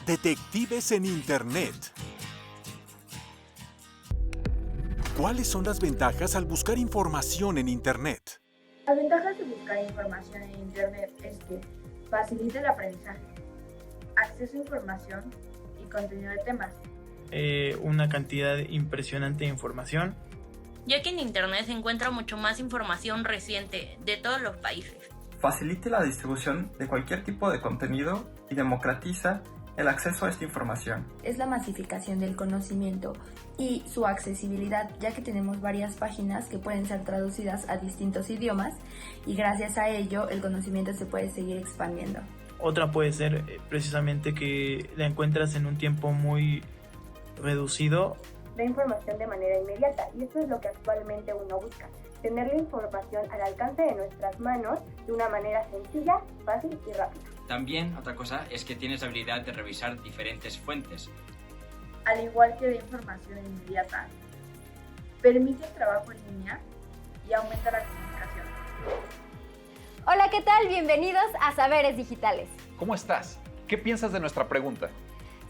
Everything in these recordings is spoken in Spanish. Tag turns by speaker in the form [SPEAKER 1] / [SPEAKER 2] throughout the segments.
[SPEAKER 1] Detectives en Internet. ¿Cuáles son las ventajas al buscar información en Internet?
[SPEAKER 2] Las ventajas de buscar información en Internet es que facilita el aprendizaje, acceso a información y contenido de temas.
[SPEAKER 3] Una cantidad impresionante de información.
[SPEAKER 4] Ya que en Internet se encuentra mucho más información reciente de todos los países.
[SPEAKER 5] Facilita la distribución de cualquier tipo de contenido y democratiza el acceso a esta información.
[SPEAKER 6] Es la masificación del conocimiento y su accesibilidad, ya que tenemos varias páginas que pueden ser traducidas a distintos idiomas y gracias a ello el conocimiento se puede seguir expandiendo.
[SPEAKER 3] Otra puede ser precisamente que la encuentras en un tiempo muy reducido.
[SPEAKER 7] Da información de manera inmediata y esto es lo que actualmente uno busca. Tener la información al alcance de nuestras manos de una manera sencilla, fácil y rápida.
[SPEAKER 8] También otra cosa es que tienes la habilidad de revisar diferentes fuentes.
[SPEAKER 2] Al igual que da información inmediata, permite el trabajo en línea y aumenta la comunicación.
[SPEAKER 9] Hola, ¿qué tal? Bienvenidos a Saberes Digitales.
[SPEAKER 10] ¿Cómo estás? ¿Qué piensas de nuestra pregunta?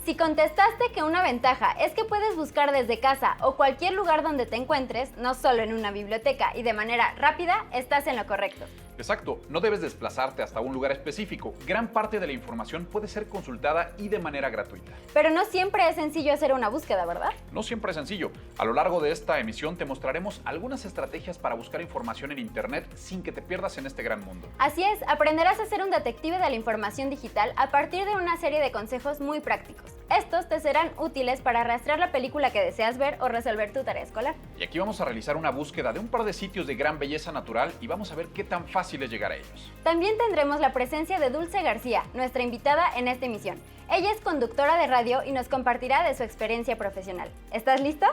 [SPEAKER 9] Si contestaste que una ventaja es que puedes buscar desde casa o cualquier lugar donde te encuentres, no solo en una biblioteca y de manera rápida, estás en lo correcto.
[SPEAKER 10] Exacto, no debes desplazarte hasta un lugar específico. Gran parte de la información puede ser consultada y de manera gratuita.
[SPEAKER 9] Pero no siempre es sencillo hacer una búsqueda, ¿verdad?
[SPEAKER 10] No siempre es sencillo. A lo largo de esta emisión te mostraremos algunas estrategias para buscar información en Internet sin que te pierdas en este gran mundo.
[SPEAKER 9] Así es, aprenderás a ser un detective de la información digital a partir de una serie de consejos muy prácticos. Estos te serán útiles para rastrear la película que deseas ver o resolver tu tarea escolar.
[SPEAKER 10] Y aquí vamos a realizar una búsqueda de un par de sitios de gran belleza natural y vamos a ver qué tan fácil es llegar a ellos.
[SPEAKER 9] También tendremos la presencia de Dulce García, nuestra invitada en esta emisión. Ella es conductora de radio y nos compartirá de su experiencia profesional. ¿Estás listo?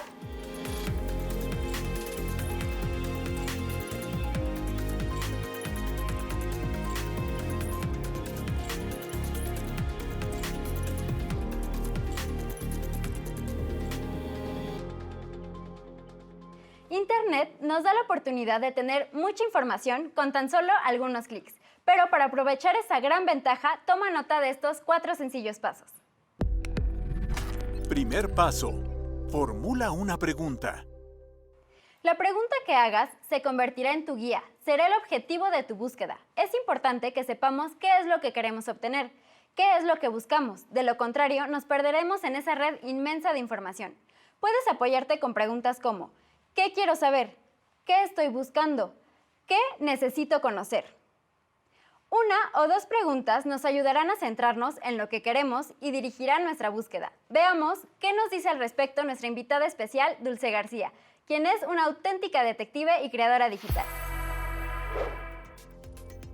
[SPEAKER 9] Internet nos da la oportunidad de tener mucha información con tan solo algunos clics. Pero para aprovechar esa gran ventaja, toma nota de estos 4 sencillos pasos.
[SPEAKER 1] Primer paso. Formula una pregunta.
[SPEAKER 9] La pregunta que hagas se convertirá en tu guía, será el objetivo de tu búsqueda. Es importante que sepamos qué es lo que queremos obtener, qué es lo que buscamos. De lo contrario, nos perderemos en esa red inmensa de información. Puedes apoyarte con preguntas como: ¿qué quiero saber? ¿Qué estoy buscando? ¿Qué necesito conocer? Una o dos preguntas nos ayudarán a centrarnos en lo que queremos y dirigirán nuestra búsqueda. Veamos qué nos dice al respecto nuestra invitada especial, Dulce García, quien es una auténtica detective y creadora digital.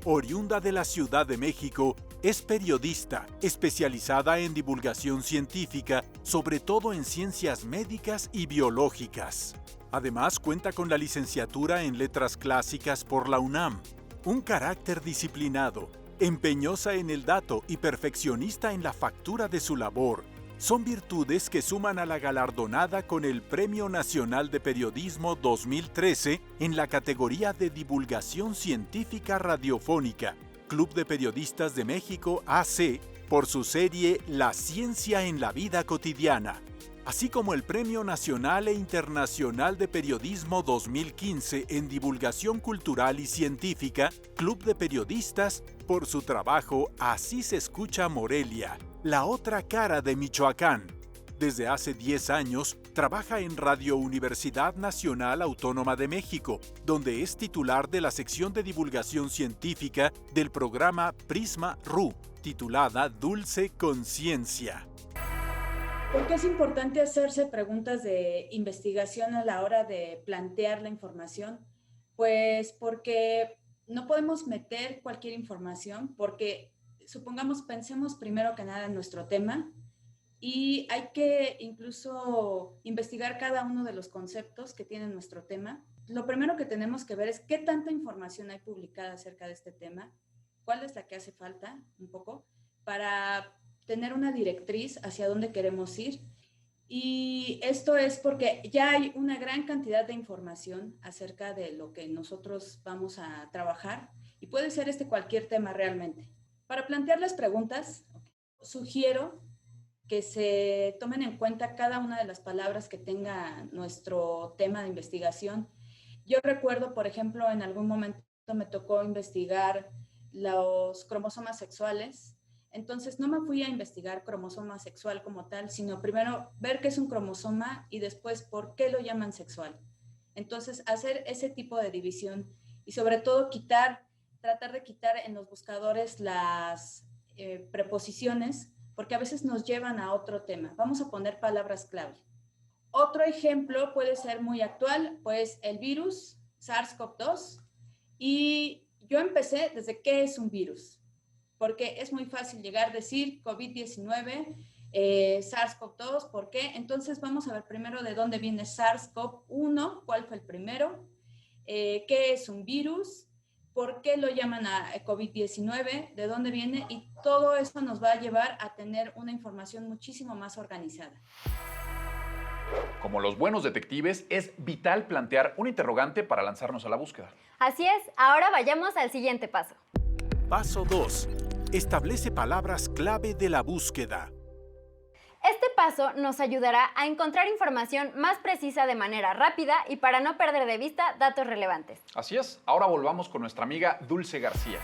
[SPEAKER 1] Oriunda de la Ciudad de México, es periodista, especializada en divulgación científica, sobre todo en ciencias médicas y biológicas. Además, cuenta con la licenciatura en Letras Clásicas por la UNAM. Un carácter disciplinado, empeñosa en el dato y perfeccionista en la factura de su labor, son virtudes que suman a la galardonada con el Premio Nacional de Periodismo 2013 en la categoría de Divulgación Científica Radiofónica, Club de Periodistas de México AC, por su serie La Ciencia en la Vida Cotidiana, así como el Premio Nacional e Internacional de Periodismo 2015 en Divulgación Cultural y Científica, Club de Periodistas, por su trabajo Así se escucha Morelia, la otra cara de Michoacán. Desde hace 10 años, trabaja en Radio Universidad Nacional Autónoma de México, donde es titular de la sección de divulgación científica del programa Prisma RU, titulada Dulce Conciencia.
[SPEAKER 11] ¿Por qué es importante hacerse preguntas de investigación a la hora de plantear la información? Pues porque no podemos meter cualquier información, porque supongamos, pensemos primero que nada en nuestro tema y hay que incluso investigar cada uno de los conceptos que tiene nuestro tema. Lo primero que tenemos que ver es qué tanta información hay publicada acerca de este tema, cuál es la que hace falta un poco para tener una directriz hacia dónde queremos ir. Y esto es porque ya hay una gran cantidad de información acerca de lo que nosotros vamos a trabajar y puede ser cualquier tema realmente. Para plantear las preguntas, sugiero que se tomen en cuenta cada una de las palabras que tenga nuestro tema de investigación. Yo recuerdo, por ejemplo, en algún momento me tocó investigar los cromosomas sexuales. Entonces no me fui a investigar cromosoma sexual como tal, sino primero ver qué es un cromosoma y después por qué lo llaman sexual. Entonces hacer ese tipo de división y sobre todo tratar de quitar en los buscadores las preposiciones, porque a veces nos llevan a otro tema. Vamos a poner palabras clave. Otro ejemplo puede ser muy actual, pues el virus SARS-CoV-2. Y yo empecé desde qué es un virus, porque es muy fácil llegar a decir COVID-19, SARS-CoV-2, ¿por qué? Entonces vamos a ver primero de dónde viene SARS-CoV-1, cuál fue el primero, qué es un virus, por qué lo llaman a COVID-19, de dónde viene, y todo eso nos va a llevar a tener una información muchísimo más organizada.
[SPEAKER 10] Como los buenos detectives, es vital plantear un interrogante para lanzarnos a la búsqueda.
[SPEAKER 9] Así es, ahora vayamos al siguiente paso.
[SPEAKER 1] Paso 2. Establece palabras clave de la búsqueda.
[SPEAKER 9] Este paso nos ayudará a encontrar información más precisa de manera rápida y para no perder de vista datos relevantes.
[SPEAKER 10] Así es, ahora volvamos con nuestra amiga Dulce García.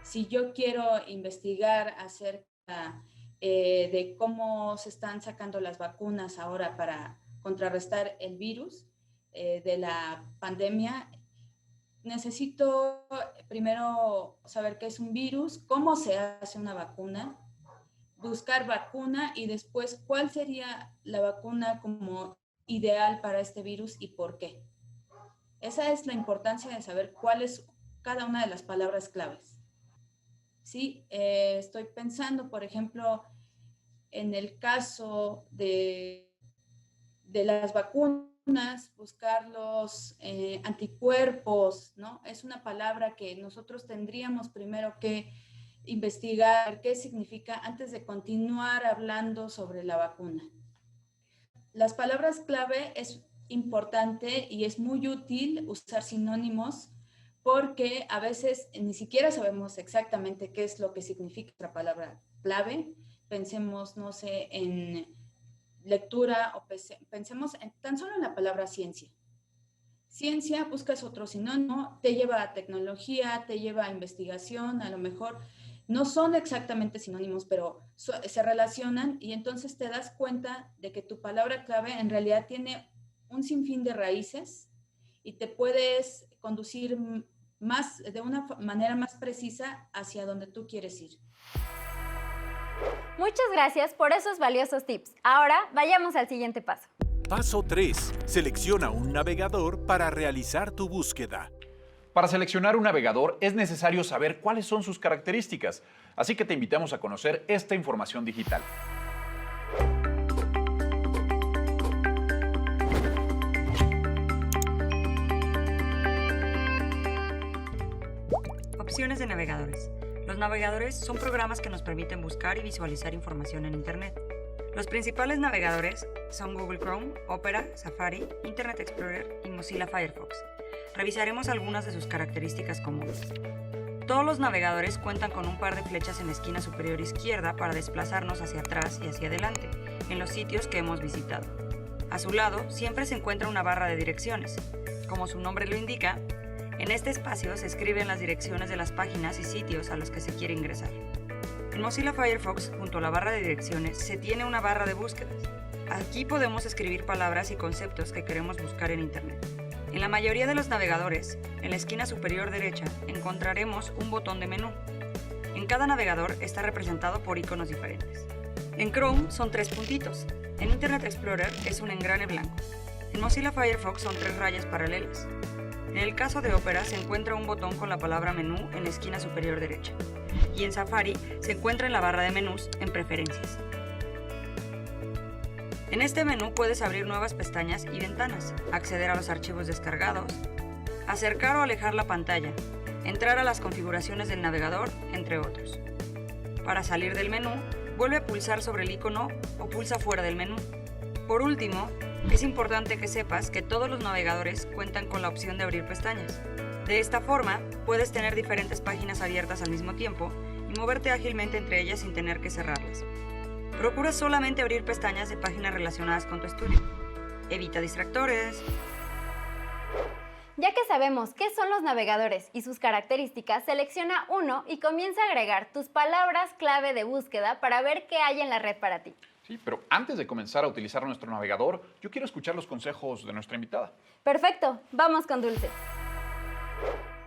[SPEAKER 11] Si yo quiero investigar acerca de cómo se están sacando las vacunas ahora para contrarrestar el virus de la pandemia, necesito primero saber qué es un virus, cómo se hace una vacuna, buscar vacuna y después cuál sería la vacuna como ideal para este virus y por qué. Esa es la importancia de saber cuál es cada una de las palabras claves. Sí, estoy pensando, por ejemplo, en el caso de las vacunas, buscar los anticuerpos, ¿no? Es una palabra que nosotros tendríamos primero que investigar qué significa antes de continuar hablando sobre la vacuna. Las palabras clave es importante y es muy útil usar sinónimos porque a veces ni siquiera sabemos exactamente qué es lo que significa la palabra clave. Pensemos, no sé, en lectura o pensemos tan solo en la palabra ciencia. Ciencia, buscas otro sinónimo, te lleva a tecnología, te lleva a investigación, a lo mejor no son exactamente sinónimos, pero se relacionan y entonces te das cuenta de que tu palabra clave en realidad tiene un sinfín de raíces y te puedes conducir de una manera más precisa hacia donde tú quieres ir.
[SPEAKER 9] Muchas gracias por esos valiosos tips. Ahora vayamos al siguiente paso.
[SPEAKER 1] Paso 3. Selecciona un navegador para realizar tu búsqueda.
[SPEAKER 10] Para seleccionar un navegador es necesario saber cuáles son sus características, así que te invitamos a conocer esta información digital.
[SPEAKER 12] Opciones de navegadores. Los navegadores son programas que nos permiten buscar y visualizar información en Internet. Los principales navegadores son Google Chrome, Opera, Safari, Internet Explorer y Mozilla Firefox. Revisaremos algunas de sus características comunes. Todos los navegadores cuentan con un par de flechas en la esquina superior izquierda para desplazarnos hacia atrás y hacia adelante, en los sitios que hemos visitado. A su lado siempre se encuentra una barra de direcciones. Como su nombre lo indica, en este espacio se escriben las direcciones de las páginas y sitios a los que se quiere ingresar. En Mozilla Firefox, junto a la barra de direcciones, se tiene una barra de búsquedas. Aquí podemos escribir palabras y conceptos que queremos buscar en Internet. En la mayoría de los navegadores, en la esquina superior derecha, encontraremos un botón de menú. En cada navegador está representado por iconos diferentes. En Chrome son 3 puntitos, en Internet Explorer es un engrane blanco. En Mozilla Firefox son 3 rayas paralelas. En el caso de Opera se encuentra un botón con la palabra menú en la esquina superior derecha. Y en Safari se encuentra en la barra de menús en Preferencias. En este menú puedes abrir nuevas pestañas y ventanas, acceder a los archivos descargados, acercar o alejar la pantalla, entrar a las configuraciones del navegador, entre otros. Para salir del menú, vuelve a pulsar sobre el icono o pulsa fuera del menú. Por último, es importante que sepas que todos los navegadores cuentan con la opción de abrir pestañas. De esta forma, puedes tener diferentes páginas abiertas al mismo tiempo y moverte ágilmente entre ellas sin tener que cerrarlas. Procura solamente abrir pestañas de páginas relacionadas con tu estudio. Evita distractores.
[SPEAKER 9] Ya que sabemos qué son los navegadores y sus características, selecciona uno y comienza a agregar tus palabras clave de búsqueda para ver qué hay en la red para ti.
[SPEAKER 10] Sí, pero antes de comenzar a utilizar nuestro navegador, yo quiero escuchar los consejos de nuestra invitada.
[SPEAKER 9] Perfecto, vamos con Dulce.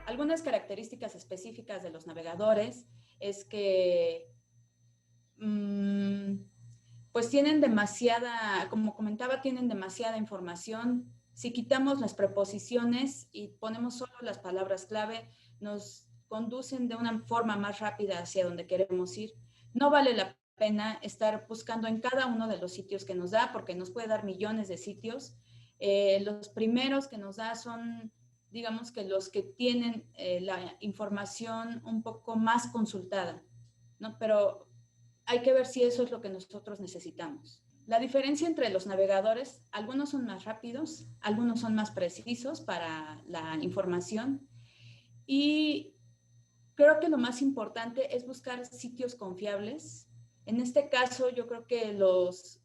[SPEAKER 11] Algunas características específicas de los navegadores es que pues tienen demasiada, como comentaba, tienen demasiada información. Si quitamos las preposiciones y ponemos solo las palabras clave, nos conducen de una forma más rápida hacia donde queremos ir. No vale la pena estar buscando en cada uno de los sitios que nos da, porque nos puede dar millones de sitios. Los primeros que nos da son, digamos que los que tienen la información un poco más consultada, ¿no? Pero hay que ver si eso es lo que nosotros necesitamos. La diferencia entre los navegadores, algunos son más rápidos, algunos son más precisos para la información, y creo que lo más importante es buscar sitios confiables. En este caso, yo creo que los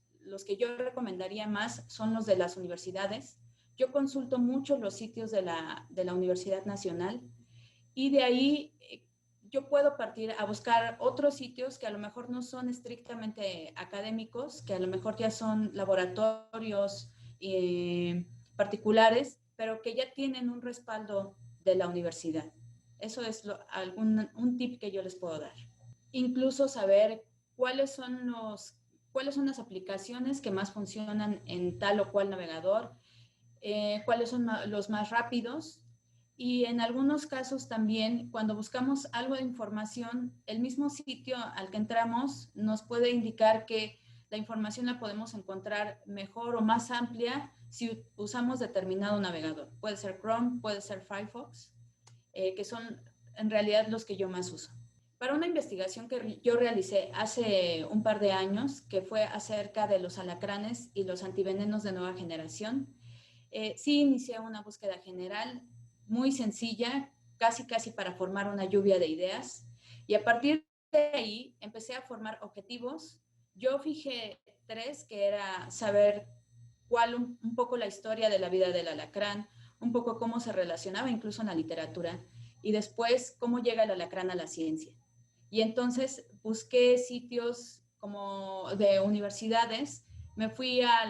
[SPEAKER 11] que yo recomendaría más son los de las universidades. Yo consulto mucho los sitios de la Universidad Nacional, y de ahí yo puedo partir a buscar otros sitios que a lo mejor no son estrictamente académicos, que a lo mejor ya son laboratorios particulares, pero que ya tienen un respaldo de la universidad. Eso es un tip que yo les puedo dar. Incluso saber cuáles son las aplicaciones que más funcionan en tal o cual navegador, cuáles son los más rápidos. Y en algunos casos también, cuando buscamos algo de información, el mismo sitio al que entramos nos puede indicar que la información la podemos encontrar mejor o más amplia si usamos determinado navegador. Puede ser Chrome, puede ser Firefox, que son en realidad los que yo más uso. Para una investigación que yo realicé hace un par de años, que fue acerca de los alacranes y los antivenenos de nueva generación, sí inicié una búsqueda general muy sencilla, casi para formar una lluvia de ideas, y a partir de ahí empecé a formar objetivos. Yo fijé 3, que era saber un poco la historia de la vida del alacrán, un poco cómo se relacionaba incluso en la literatura, y después cómo llega el alacrán a la ciencia. Y entonces busqué sitios como de universidades, me fui a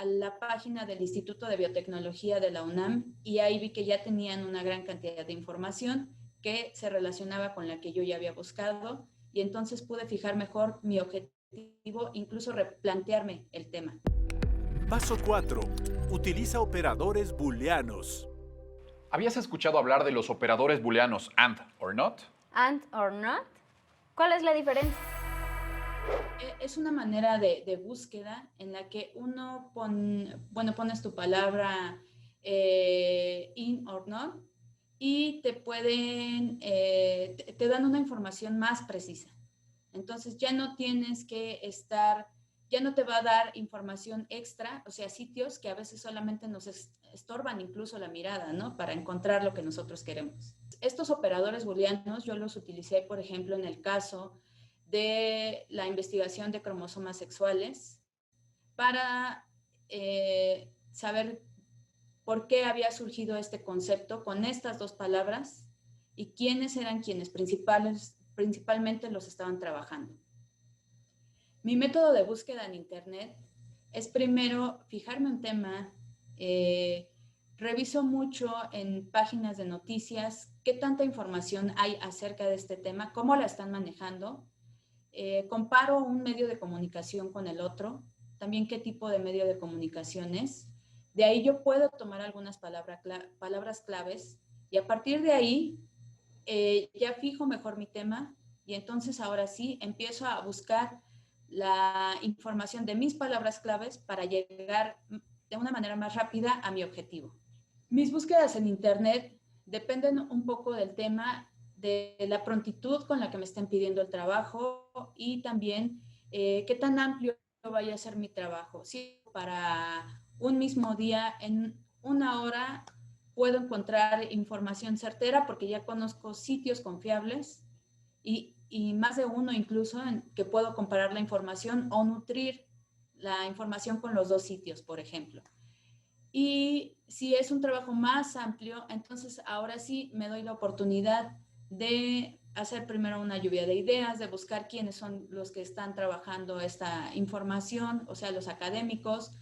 [SPEAKER 11] la página del Instituto de Biotecnología de la UNAM, y ahí vi que ya tenían una gran cantidad de información que se relacionaba con la que yo ya había buscado, y entonces pude fijar mejor mi objetivo, incluso replantearme el tema.
[SPEAKER 1] Paso 4. Utiliza operadores booleanos.
[SPEAKER 10] ¿Habías escuchado hablar de los operadores booleanos AND or NOT?
[SPEAKER 9] ¿And or not? ¿Cuál es la diferencia?
[SPEAKER 11] Es una manera de búsqueda en la que uno pones tu palabra in or not, y te dan una información más precisa. Entonces ya no tienes que ya no te va a dar información extra, o sea, sitios que a veces solamente nos estorban incluso la mirada, ¿no? Para encontrar lo que nosotros queremos. Estos operadores booleanos yo los utilicé, por ejemplo, en el caso de la investigación de cromosomas sexuales, para saber por qué había surgido este concepto con estas 2 palabras y quiénes eran quienes principalmente los estaban trabajando. Mi método de búsqueda en Internet es primero fijarme un tema, reviso mucho en páginas de noticias qué tanta información hay acerca de este tema, cómo la están manejando, comparo un medio de comunicación con el otro, también qué tipo de medio de comunicación es. De ahí yo puedo tomar algunas palabras claves, y a partir de ahí ya fijo mejor mi tema, y entonces ahora sí empiezo a buscar la información de mis palabras claves para llegar de una manera más rápida a mi objetivo. Mis búsquedas en Internet dependen un poco del tema, de la prontitud con la que me estén pidiendo el trabajo, y también qué tan amplio vaya a ser mi trabajo. Si para un mismo día, en 1 hora, puedo encontrar información certera porque ya conozco sitios confiables, y y más de uno incluso en que puedo comparar la información o nutrir la información con los dos sitios, por ejemplo. Y si es un trabajo más amplio, entonces ahora sí me doy la oportunidad de hacer primero una lluvia de ideas, de buscar quiénes son los que están trabajando esta información, o sea, los académicos,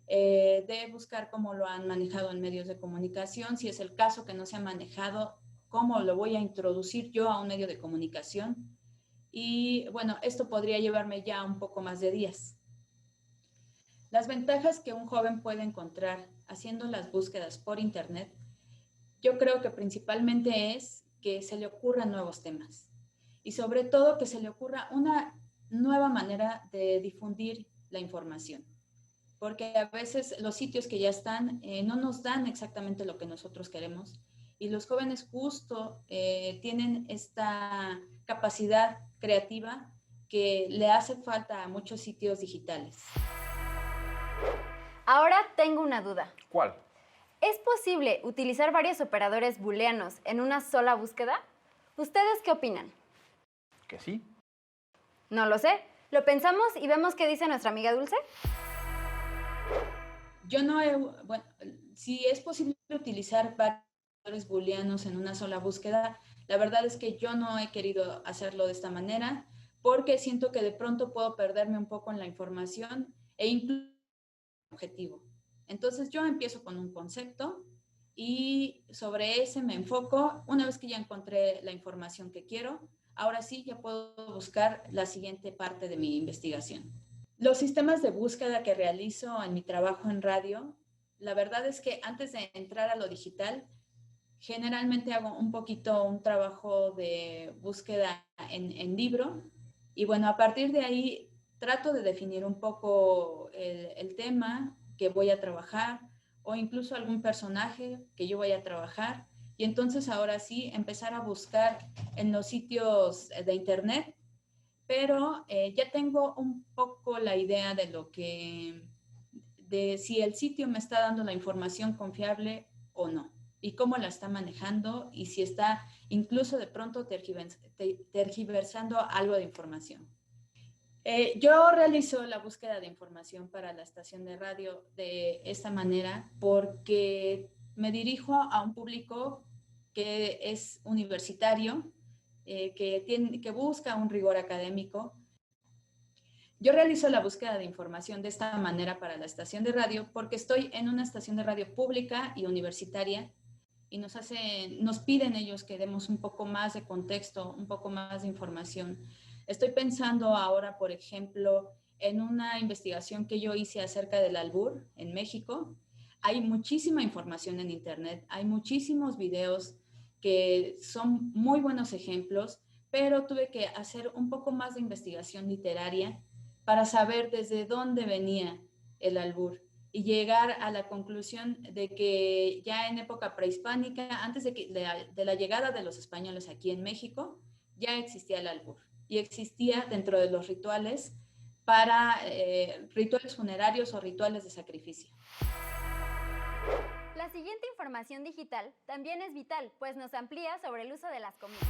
[SPEAKER 11] de buscar cómo lo han manejado en medios de comunicación, si es el caso que no se ha manejado, cómo lo voy a introducir yo a un medio de comunicación. Y bueno, esto podría llevarme ya un poco más de días. Las ventajas que un joven puede encontrar haciendo las búsquedas por internet, yo creo que principalmente es que se le ocurran nuevos temas y sobre todo que se le ocurra una nueva manera de difundir la información. Porque a veces los sitios que ya están no nos dan exactamente lo que nosotros queremos y los jóvenes justo tienen esta capacidad creativa que le hace falta a muchos sitios digitales.
[SPEAKER 9] Ahora tengo una duda.
[SPEAKER 10] ¿Cuál?
[SPEAKER 9] ¿Es posible utilizar varios operadores booleanos en una sola búsqueda? ¿Ustedes qué opinan?
[SPEAKER 10] Que sí.
[SPEAKER 9] No lo sé. ¿Lo pensamos y vemos qué dice nuestra amiga Dulce?
[SPEAKER 11] Bueno, si es posible utilizar varios operadores booleanos en una sola búsqueda, la verdad es que yo no he querido hacerlo de esta manera porque siento que de pronto puedo perderme un poco en la información e incluso objetivo. Entonces yo empiezo con un concepto y sobre ese me enfoco. Una vez que ya encontré la información que quiero, ahora sí ya puedo buscar la siguiente parte de mi investigación. Los sistemas de búsqueda que realizo en mi trabajo en radio, la verdad es que antes de entrar a lo digital, generalmente hago un trabajo de búsqueda en libro y bueno, a partir de ahí trato de definir un poco el tema que voy a trabajar o incluso algún personaje que yo voy a trabajar y entonces ahora sí empezar a buscar en los sitios de internet, pero ya tengo un poco la idea de si el sitio me está dando la información confiable o no y cómo la está manejando y si está incluso de pronto tergiversando algo de información. Yo realizo la búsqueda de información para la estación de radio de esta manera porque me dirijo a un público que es universitario, que busca un rigor académico. Yo realizo la búsqueda de información de esta manera para la estación de radio porque estoy en una estación de radio pública y universitaria y nos piden ellos que demos un poco más de contexto, un poco más de información. Estoy pensando ahora, por ejemplo, en una investigación que yo hice acerca del albur en México. Hay muchísima información en internet, hay muchísimos videos que son muy buenos ejemplos, pero tuve que hacer un poco más de investigación literaria para saber desde dónde venía el albur y llegar a la conclusión de que ya en época prehispánica, antes de la llegada de los españoles aquí en México, ya existía el albur. Y existía dentro de los rituales para rituales funerarios o rituales de sacrificio.
[SPEAKER 9] La siguiente información digital también es vital, pues nos amplía sobre el uso de las comillas.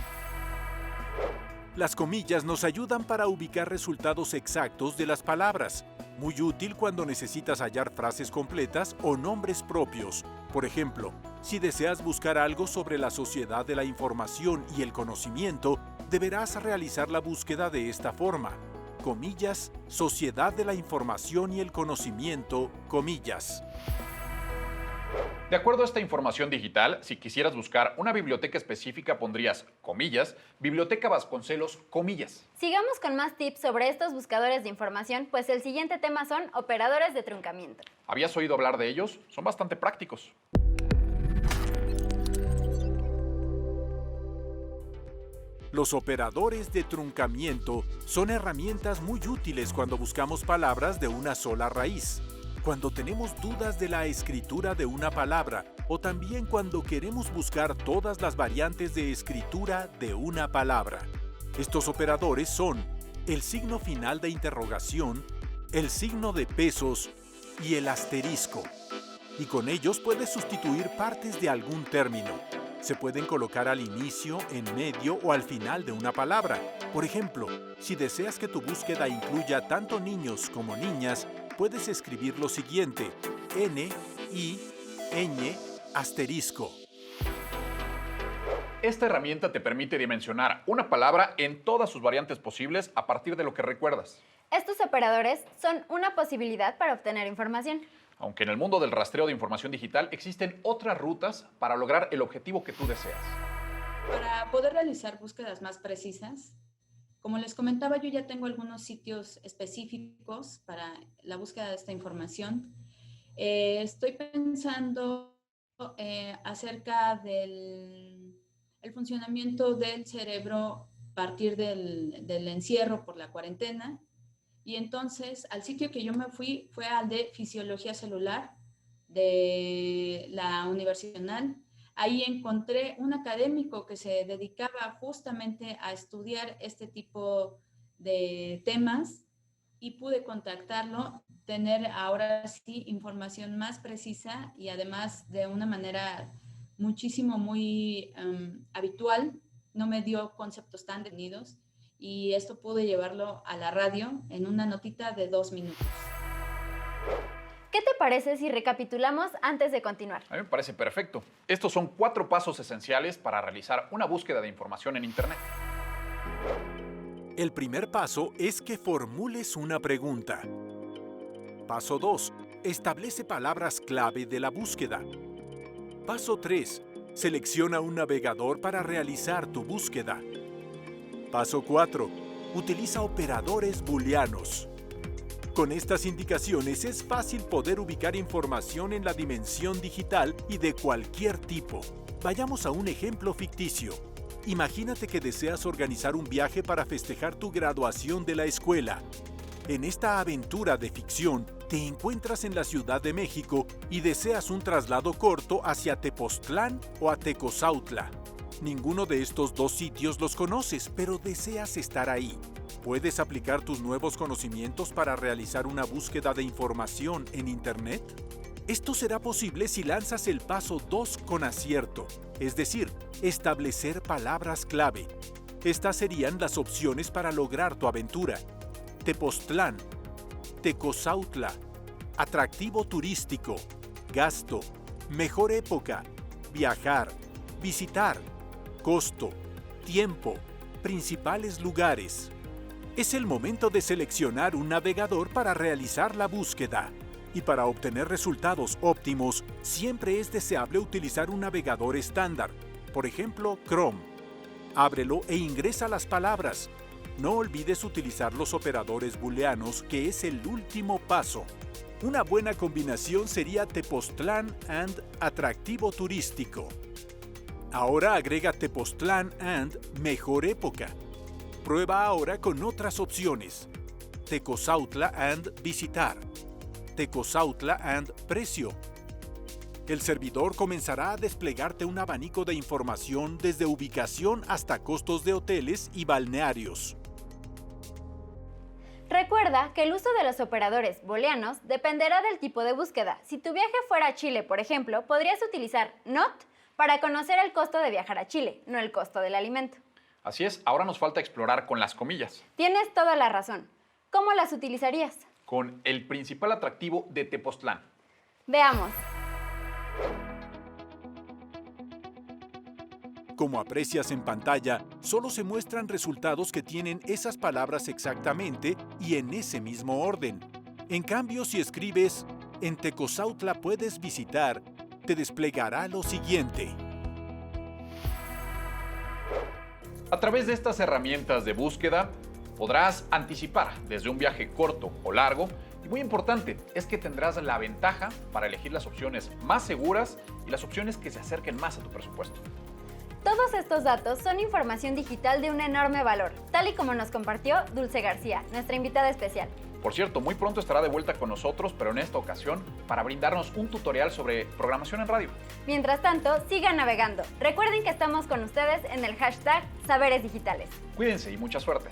[SPEAKER 1] Las comillas nos ayudan para ubicar resultados exactos de las palabras. Muy útil cuando necesitas hallar frases completas o nombres propios. Por ejemplo, si deseas buscar algo sobre la sociedad de la información y el conocimiento, deberás realizar la búsqueda de esta forma. Comillas, Sociedad de la Información y el Conocimiento, comillas.
[SPEAKER 10] De acuerdo a esta información digital, si quisieras buscar una biblioteca específica pondrías, comillas, Biblioteca Vasconcelos, comillas.
[SPEAKER 9] Sigamos con más tips sobre estos buscadores de información, pues el siguiente tema son operadores de truncamiento.
[SPEAKER 10] ¿Habías oído hablar de ellos? Son bastante prácticos.
[SPEAKER 1] Los operadores de truncamiento son herramientas muy útiles cuando buscamos palabras de una sola raíz, cuando tenemos dudas de la escritura de una palabra o también cuando queremos buscar todas las variantes de escritura de una palabra. Estos operadores son el signo final de interrogación, el signo de pesos y el asterisco. Y con ellos puedes sustituir partes de algún término. Se pueden colocar al inicio, en medio o al final de una palabra. Por ejemplo, si deseas que tu búsqueda incluya tanto niños como niñas, puedes escribir lo siguiente: N, I, ñ, asterisco.
[SPEAKER 10] Esta herramienta te permite dimensionar una palabra en todas sus variantes posibles a partir de lo que recuerdas.
[SPEAKER 9] Estos operadores son una posibilidad para obtener información.
[SPEAKER 10] Aunque en el mundo del rastreo de información digital existen otras rutas para lograr el objetivo que tú deseas.
[SPEAKER 11] Para poder realizar búsquedas más precisas, como les comentaba, yo ya tengo algunos sitios específicos para la búsqueda de esta información. Estoy pensando acerca del funcionamiento del cerebro a partir del encierro por la cuarentena. Y entonces, al sitio que yo me fui fue al de Fisiología Celular de la Universidad Nacional. Ahí encontré un académico que se dedicaba justamente a estudiar este tipo de temas y pude contactarlo, tener ahora sí información más precisa y además de una manera muy habitual. No me dio conceptos tan definidos. Y esto pude llevarlo a la radio en una notita de 2 minutos.
[SPEAKER 9] ¿Qué te parece si recapitulamos antes de continuar?
[SPEAKER 10] A mí me parece perfecto. Estos son 4 pasos esenciales para realizar una búsqueda de información en Internet.
[SPEAKER 1] El primer paso es que formules una pregunta. Paso 2. Establece palabras clave de la búsqueda. Paso 3. Selecciona un navegador para realizar tu búsqueda. Paso 4. Utiliza operadores booleanos. Con estas indicaciones es fácil poder ubicar información en la dimensión digital y de cualquier tipo. Vayamos a un ejemplo ficticio. Imagínate que deseas organizar un viaje para festejar tu graduación de la escuela. En esta aventura de ficción, te encuentras en la Ciudad de México y deseas un traslado corto hacia Tepoztlán o a Tecozautla. Ninguno de estos 2 sitios los conoces, pero deseas estar ahí. ¿Puedes aplicar tus nuevos conocimientos para realizar una búsqueda de información en Internet? Esto será posible si lanzas el paso 2 con acierto, es decir, establecer palabras clave. Estas serían las opciones para lograr tu aventura: Tepoztlán, Tecozautla, atractivo turístico, gasto, mejor época, viajar, visitar, costo, tiempo, principales lugares. Es el momento de seleccionar un navegador para realizar la búsqueda. Y para obtener resultados óptimos, siempre es deseable utilizar un navegador estándar, por ejemplo, Chrome. Ábrelo e ingresa las palabras. No olvides utilizar los operadores booleanos, que es el último paso. Una buena combinación sería Tepoztlán and atractivo turístico. Ahora agrega Tepoztlán and mejor época. Prueba ahora con otras opciones. Tecozautla and visitar. Tecozautla and precio. El servidor comenzará a desplegarte un abanico de información desde ubicación hasta costos de hoteles y balnearios.
[SPEAKER 9] Recuerda que el uso de los operadores booleanos dependerá del tipo de búsqueda. Si tu viaje fuera a Chile, por ejemplo, podrías utilizar not para conocer el costo de viajar a Chile, no el costo del alimento.
[SPEAKER 10] Así es, ahora nos falta explorar con las comillas.
[SPEAKER 9] Tienes toda la razón. ¿Cómo las utilizarías?
[SPEAKER 10] Con el principal atractivo de Tepoztlán.
[SPEAKER 9] Veamos.
[SPEAKER 1] Como aprecias en pantalla, solo se muestran resultados que tienen esas palabras exactamente y en ese mismo orden. En cambio, si escribes "en Tecozautla puedes visitar", te desplegará lo siguiente.
[SPEAKER 10] A través de estas herramientas de búsqueda, podrás anticipar desde un viaje corto o largo, y muy importante es que tendrás la ventaja para elegir las opciones más seguras y las opciones que se acerquen más a tu presupuesto.
[SPEAKER 9] Todos estos datos son información digital de un enorme valor, tal y como nos compartió Dulce García, nuestra invitada especial.
[SPEAKER 10] Por cierto, muy pronto estará de vuelta con nosotros, pero en esta ocasión para brindarnos un tutorial sobre programación en radio.
[SPEAKER 9] Mientras tanto, sigan navegando. Recuerden que estamos con ustedes en el hashtag Saberes Digitales.
[SPEAKER 10] Cuídense y mucha suerte.